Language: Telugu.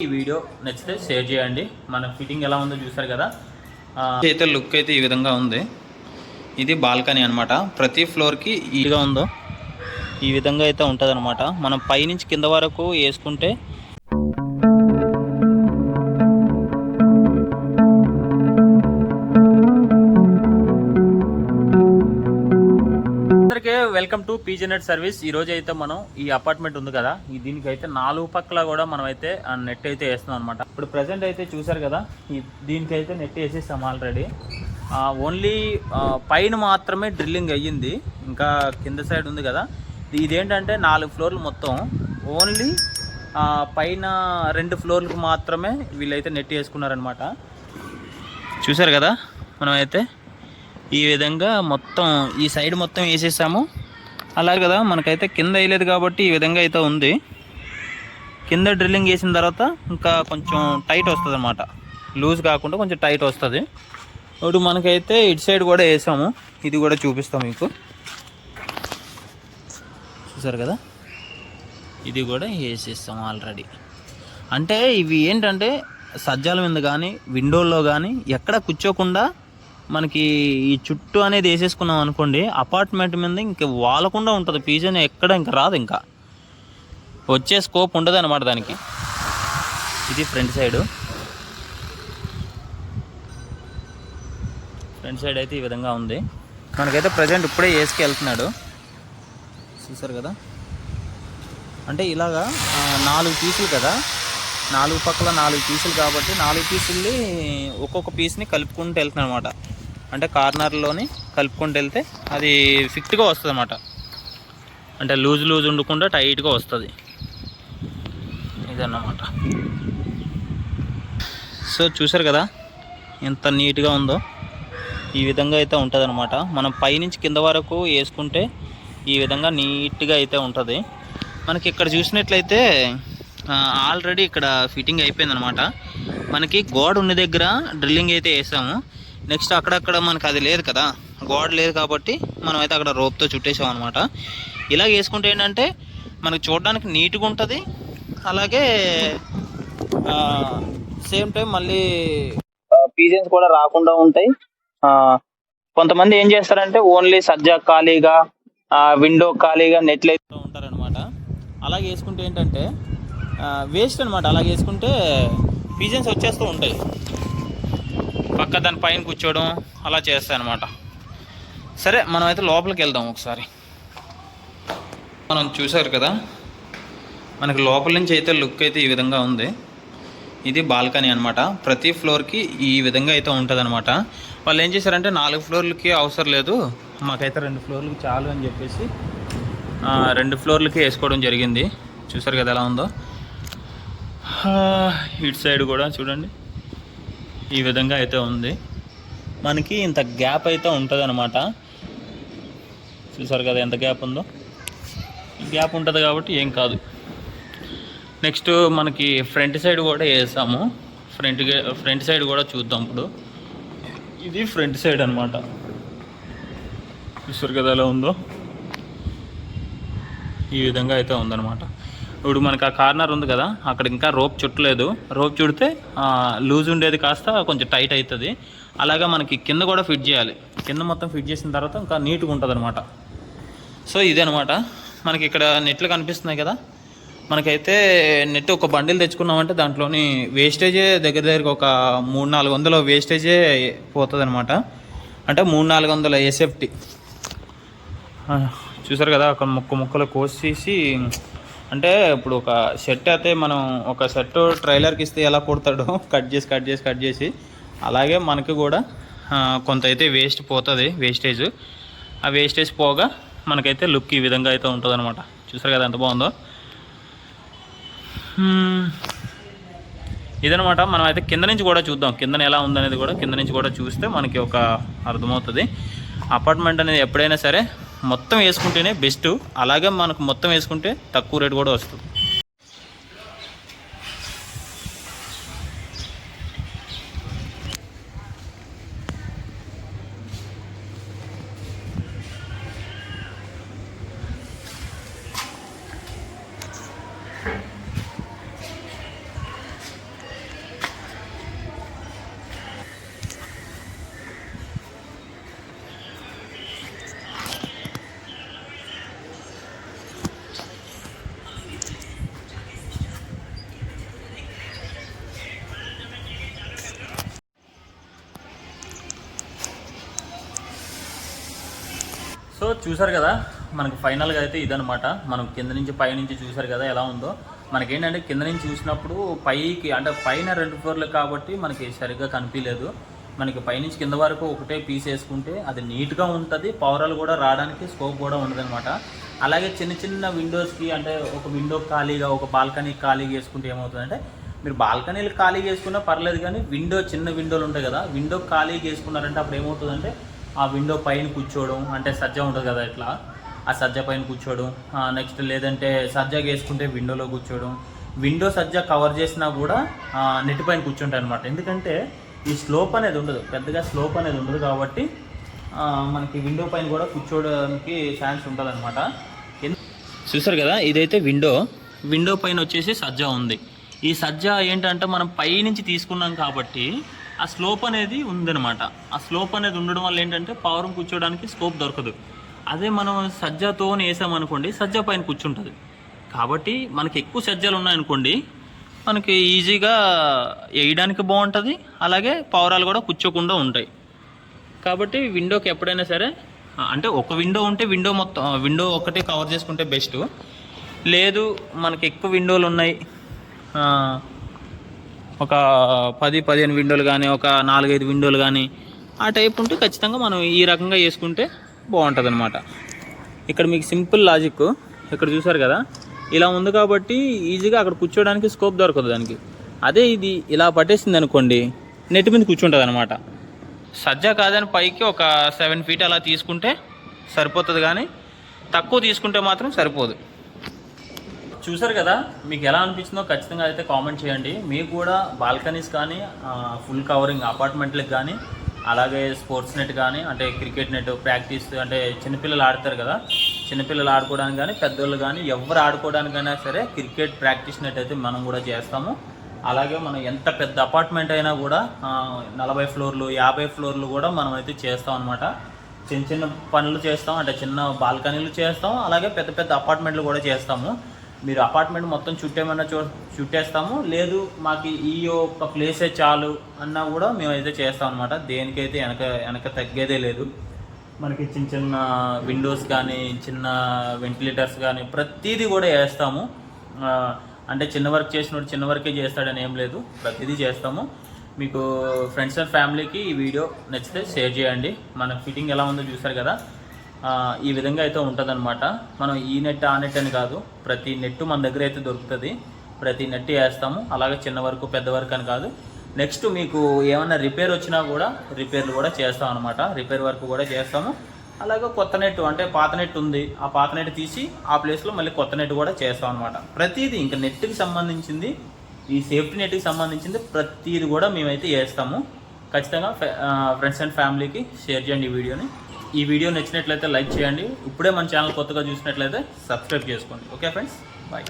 ఈ వీడియో నచ్చితే షేర్ చేయండి. మన ఫిట్టింగ్ ఎలా ఉందో చూసారు కదా. అయితే లుక్ అయితే ఈ విధంగా ఉంది. ఇది బాల్కనీ అనమాట. ప్రతి ఫ్లోర్కి ఈగా ఉందో ఈ విధంగా అయితే ఉంటుంది అనమాట. మనం పైనుంచి కింద వరకు వేసుకుంటే వెల్కమ్ టు పీజీనెట్ సర్వీస్. ఈ రోజు అయితే మనం ఈ అపార్ట్మెంట్ ఉంది కదా, దీనికైతే 4 పక్కల కూడా మనం అయితే నెట్ అయితే వేస్తున్నాం అనమాట. ఇప్పుడు ప్రజెంట్ అయితే చూసారు కదా, దీనికైతే నెట్ వేసేస్తాం ఆల్రెడీ. ఓన్లీ పైన మాత్రమే డ్రిల్లింగ్ అయ్యింది, ఇంకా కింద సైడ్ ఉంది కదా. ఇదేంటంటే 4 ఫ్లోర్లు మొత్తం, ఓన్లీ పైన 2 ఫ్లోర్లకు మాత్రమే వీళ్ళైతే నెట్ వేసుకున్నారనమాట. చూసారు కదా, మనమైతే ఈ విధంగా మొత్తం ఈ సైడ్ మొత్తం వేసేసాము. అలాగే కదా, మనకైతే కింద వేయలేదు కాబట్టి ఈ విధంగా అయితే ఉంది. కింద డ్రిల్లింగ్ వేసిన తర్వాత ఇంకా కొంచెం టైట్ వస్తుంది అనమాట, లూజ్ కాకుండా కొంచెం టైట్ వస్తుంది. ఇప్పుడు మనకైతే ఇటు సైడ్ కూడా వేసాము, ఇది కూడా చూపిస్తాం మీకు. చూసారు కదా, ఇది కూడా వేసేస్తాము ఆల్రెడీ. అంటే ఇవి ఏంటంటే సజ్జాల మీద కానీ విండోల్లో కానీ ఎక్కడ కూర్చోకుండా మనకి ఈ చుట్టూ అనేది వేసేసుకున్నాం అనుకోండి, అపార్ట్మెంట్ మీద ఇంక వాలకుండా ఉంటుంది. పీజీని ఎక్కడ ఇంకా రాదు, ఇంకా వచ్చే స్కోప్ ఉండదు అనమాట దానికి. ఇది ఫ్రంట్ సైడ్ అయితే ఈ విధంగా ఉంది. మనకైతే ప్రజెంట్ ఇప్పుడే వేసుకెళ్తున్నాడు. చూసారు కదా, అంటే ఇలాగా 4 పీసులు కదా, 4 పక్కల 4 పీసులు కాబట్టి 4 పీసుల్ని ఒక్కొక్క పీస్ని కలుపుకుంటూ వెళ్తున్నాను అనమాట. అంటే కార్నర్లోని కలుపుకుంటూ వెళ్తే అది ఫిట్గా వస్తుంది అనమాట. అంటే లూజ్ ఉండకుండా టైట్గా వస్తుంది, ఇదన్నమాట. సో చూసారు కదా ఎంత నీట్గా ఉందో, ఈ విధంగా అయితే ఉంటుంది అనమాట. మనం పైనుంచి కింద వరకు వేసుకుంటే ఈ విధంగా నీట్గా అయితే ఉంటుంది. మనకి ఇక్కడ చూసినట్లయితే ఆల్రెడీ ఇక్కడ ఫిట్టింగ్ అయిపోయింది అనమాట. మనకి గోడ ఉన్న దగ్గర డ్రిల్లింగ్ అయితే వేసాము. నెక్స్ట్ అక్కడక్కడ మనకు అది లేదు కదా, గోడ లేదు కాబట్టి మనం అయితే అక్కడ రోప్తో చుట్టేసాం అనమాట. ఇలా వేసుకుంటే ఏంటంటే మనకు చూడడానికి నీట్గా ఉంటుంది. అలాగే సేమ్ టైం మళ్ళీ పీజన్స్ కూడా రాకుండా ఉంటాయి. కొంతమంది ఏం చేస్తారంటే ఓన్లీ సజ్జా ఖాళీగా, విండో ఖాళీగా నెట్లు అయితే ఉంటారనమాట. అలాగే వేసుకుంటే ఏంటంటే వేస్ట్ అనమాట. అలాగే వేసుకుంటే పీజన్స్ వచ్చేస్తూ ఉంటాయి, పక్క దాని పైన కూర్చోవడం అలా చేస్తాయి అనమాట. సరే, మనం అయితే లోపలికి వెళ్దాం ఒకసారి. మనం చూసారు కదా, మనకి లోపల నుంచి అయితే లుక్ అయితే ఈ విధంగా ఉంది. ఇది బాల్కనీ అనమాట. ప్రతి ఫ్లోర్కి ఈ విధంగా అయితే ఉంటుంది అనమాట. వాళ్ళు ఏం చేశారంటే 4 ఫ్లోర్లకి అవసరం లేదు, మాకైతే 2 ఫ్లోర్లకి చాలు అని చెప్పేసి 2 ఫ్లోర్లకి వేసుకోవడం జరిగింది. చూసారు కదా ఎలా ఉందో. ఇటు సైడ్ కూడా చూడండి, ఈ విధంగా అయితే ఉంది. మనకి ఇంత గ్యాప్ అయితే ఉంటుంది అనమాట. చూసారు కదా ఎంత గ్యాప్ ఉందో. గ్యాప్ ఉంటుంది కాబట్టి ఏం కాదు. నెక్స్ట్ మనకి ఫ్రంట్ సైడ్ కూడా వేసాము. ఫ్రంట్ సైడ్ కూడా చూద్దాం ఇప్పుడు. ఇది ఫ్రంట్ సైడ్ అనమాట. చూసారు కదా ఎలా ఉందో, ఈ విధంగా అయితే ఉందన్నమాట. ఇప్పుడు మనకి ఆ కార్నర్ ఉంది కదా, అక్కడ ఇంకా రోప్ చుట్టలేదు. రోప్ చుడితే లూజ్ ఉండేది కాస్త కొంచెం టైట్ అవుతుంది. అలాగే మనకి కింద కూడా ఫిట్ చేయాలి. కింద మొత్తం ఫిట్ చేసిన తర్వాత ఇంకా నీట్గా ఉంటుంది అనమాట. సో ఇదే అనమాట. మనకి ఇక్కడ నెట్లు కనిపిస్తున్నాయి కదా, మనకైతే నెట్ ఒక బండిల్ తెచ్చుకున్నామంటే దాంట్లోని వేస్టేజే దగ్గర ఒక 300-400 వేస్టేజే పోతుంది అనమాట. అంటే 300-400 ఏసేఫ్టీ. చూసారు కదా, ఒక ముక్కలు కోసేసి, అంటే ఇప్పుడు ఒక షర్ట్ అయితే మనం ఒక షర్ట్ ట్రైలర్కి ఇస్తే ఎలా కుడతాడో కట్ చేసి అలాగే మనకి కూడా కొంత అయితే వేస్ట్ పోతుంది, వేస్టేజ్. ఆ వేస్టేజ్ పోగా మనకైతే లుక్ ఈ విధంగా అయితే ఉంటుంది అనమాట. చూసారు కదా ఎంత బాగుందో. ఇదనమాట. మనం అయితే కింద నుంచి కూడా చూద్దాం, కిందన ఎలా ఉందనేది కూడా కింద నుంచి కూడా చూస్తే మనకి ఒక అర్థమవుతుంది. అపార్ట్మెంట్ అనేది ఎప్పుడైనా సరే మొత్తం వేసుకుంటేనే బెస్ట్. అలాగే మనకు మొత్తం వేసుకుంటే తక్కువ రేటు కూడా వస్తుంది. సో చూసారు కదా, మనకు ఫైనల్గా అయితే ఇదనమాట. మనం కింద నుంచి పై నుంచి చూసారు కదా ఎలా ఉందో. మనకేంటంటే కింద నుంచి చూసినప్పుడు పైకి అంటే పైన 2 ఫ్లోర్లు కాబట్టి మనకి సరిగ్గా కనిపించలేదు. మనకి పైనుంచి కింద వరకు ఒకటే పీస్ వేసుకుంటే అది నీట్గా ఉంటుంది, పౌరాలు కూడా రావడానికి స్కోప్ కూడా ఉండదన్నమాట. అలాగే చిన్న చిన్న విండోస్కి అంటే ఒక విండో ఖాళీగా ఒక బాల్కనీ ఖాళీగా వేసుకుంటే ఏమవుతుందంటే, మీరు బాల్కనీలు ఖాళీగా వేసుకున్నా పర్లేదు, కానీ చిన్న విండోలు ఉంటాయి కదా, విండో ఖాళీగా వేసుకున్నారంటే అప్పుడు ఏమవుతుందంటే ఆ విండో పైన కూర్చోవడం, అంటే సజ్జ ఉంటుంది కదా ఇట్లా, ఆ సజ్జ పైన కూర్చోవడం. నెక్స్ట్ లేదంటే సజ్జగా వేసుకుంటే విండోలో కూర్చోవడం. విండో సజ్జ కవర్ చేసినా కూడా నెట్ పైన కూర్చుంటాయి అనమాట. ఎందుకంటే ఈ స్లోప్ అనేది ఉండదు, పెద్దగా స్లోప్ అనేది ఉండదు కాబట్టి మనకి విండో పైన కూడా కూర్చోవడానికి ఛాన్స్ ఉంటుంది అనమాట. చూసారు కదా, ఇదైతే విండో పైన వచ్చేసి సజ్జ ఉంది. ఈ సజ్జ ఏంటంటే మనం పై నుంచి తీసుకున్నాం కాబట్టి ఆ స్లోప్ అనేది ఉందన్నమాట. ఆ స్లోప్ అనేది ఉండడం వల్ల ఏంటంటే పవరం కూర్చోవడానికి స్కోప్ దొరకదు. అదే మనం సజ్జతో వేసామనుకోండి, సజ్జ పైన కూర్చుంటుంది. కాబట్టి మనకి ఎక్కువ సజ్జలు ఉన్నాయనుకోండి, మనకి ఈజీగా వేయడానికి బాగుంటుంది, అలాగే పవరాలు కూడా కూర్చోకుండా ఉంటాయి. కాబట్టి విండోకి ఎప్పుడైనా సరే అంటే ఒక విండో ఉంటే విండో ఒక్కటే కవర్ చేసుకుంటే బెస్ట్. లేదు మనకి ఎక్కువ విండోలు ఉన్నాయి, ఒక 10-15 విండోలు కానీ ఒక 4-5 విండోలు కానీ ఆ టైప్ ఉంటే ఖచ్చితంగా మనం ఈ రకంగా వేసుకుంటే బాగుంటుంది అనమాట. ఇక్కడ మీకు సింపుల్ లాజిక్ ఇక్కడ చూసారు కదా, ఇలా ఉంది కాబట్టి ఈజీగా అక్కడ కూర్చోడానికి స్కోప్ దొరకదు దానికి. అదే ఇది ఇలా పట్టేసింది అనుకోండి, నెట్ మీద కూర్చుంటుంది అనమాట. సజ్జ కాదని పైకి ఒక 7 ఫీట్ అలా తీసుకుంటే సరిపోతుంది, కానీ తక్కువ తీసుకుంటే మాత్రం సరిపోదు. చూసారు కదా, మీకు ఎలా అనిపించిందో ఖచ్చితంగా అయితే కామెంట్ చేయండి. మీకు కూడా బాల్కనీస్ కానీ ఫుల్ కవరింగ్ అపార్ట్మెంట్లకు కానీ అలాగే స్పోర్ట్స్ నెట్ కానీ అంటే క్రికెట్ నెట్ ప్రాక్టీస్ అంటే చిన్నపిల్లలు ఆడతారు కదా, చిన్నపిల్లలు ఆడుకోవడానికి కానీ పెద్దోళ్ళు కానీ ఎవరు ఆడుకోవడానికైనా సరే క్రికెట్ ప్రాక్టీస్ నెట్ అయితే మనం కూడా చేస్తాము. అలాగే మనం ఎంత పెద్ద అపార్ట్మెంట్ అయినా కూడా 40 ఫ్లోర్లు 50 ఫ్లోర్లు కూడా మనం అయితే చేస్తాం అనమాట. చిన్న చిన్న పనులు చేస్తాం, అంటే చిన్న బాల్కనీలు చేస్తాం, అలాగే పెద్ద పెద్ద అపార్ట్మెంట్లు కూడా చేస్తాము. మీరు అపార్ట్మెంట్ మొత్తం చుట్టేమన్నా చుట్టేస్తాము, లేదు మాకు ఈ ఒక ప్లేసే చాలు అన్నా కూడా మేమైతే చేస్తాం అనమాట. దేనికైతే వెనక తగ్గేదే లేదు. మనకి చిన్న చిన్న విండోస్ కానీ చిన్న వెంటిలేటర్స్ కానీ ప్రతిదీ కూడా వేస్తాము. అంటే చిన్న వర్క్ చేసినప్పుడు చిన్న వర్కే చేస్తాడని ఏం లేదు, ప్రతిదీ చేస్తాము. మీకు ఫ్రెండ్స్ అండ్ ఫ్యామిలీకి ఈ వీడియో నచ్చితే షేర్ చేయండి. మన ఫిట్టింగ్ ఎలా ఉందో చూసారు కదా, ఈ విధంగా అయితే ఉంటుందన్నమాట. మనం ఈ నెట్ ఆ నెట్ అని కాదు, ప్రతి నెట్ మన దగ్గర అయితే దొరుకుతుంది, ప్రతి నెట్ వేస్తాము. అలాగే చిన్న వరకు పెద్ద వరకు అని కాదు. నెక్స్ట్ మీకు ఏమైనా రిపేర్ వచ్చినా కూడా రిపేర్లు కూడా చేస్తాం అనమాట, రిపేర్ వర్క్ కూడా చేస్తాము. అలాగే కొత్త నెట్ అంటే పాత నెట్ ఉంది, ఆ పాత నెట్ తీసి ఆ ప్లేస్లో మళ్ళీ కొత్త నెట్ కూడా చేస్తాం అనమాట. ప్రతిదీ ఇంకా నెట్కి సంబంధించింది, ఈ సేఫ్టీ నెట్కి సంబంధించింది ప్రతిదీ కూడా మేమైతే చేస్తాము. ఖచ్చితంగా ఫ్రెండ్స్ అండ్ ఫ్యామిలీకి షేర్ చేయండి ఈ వీడియోని. ఈ వీడియో నచ్చినట్లయితే లైక్ చేయండి. ఇప్పుడే మన ఛానల్ కొత్తగా చూసినట్లయితే సబ్స్క్రైబ్ చేసుకోండి. Okay friends, bye.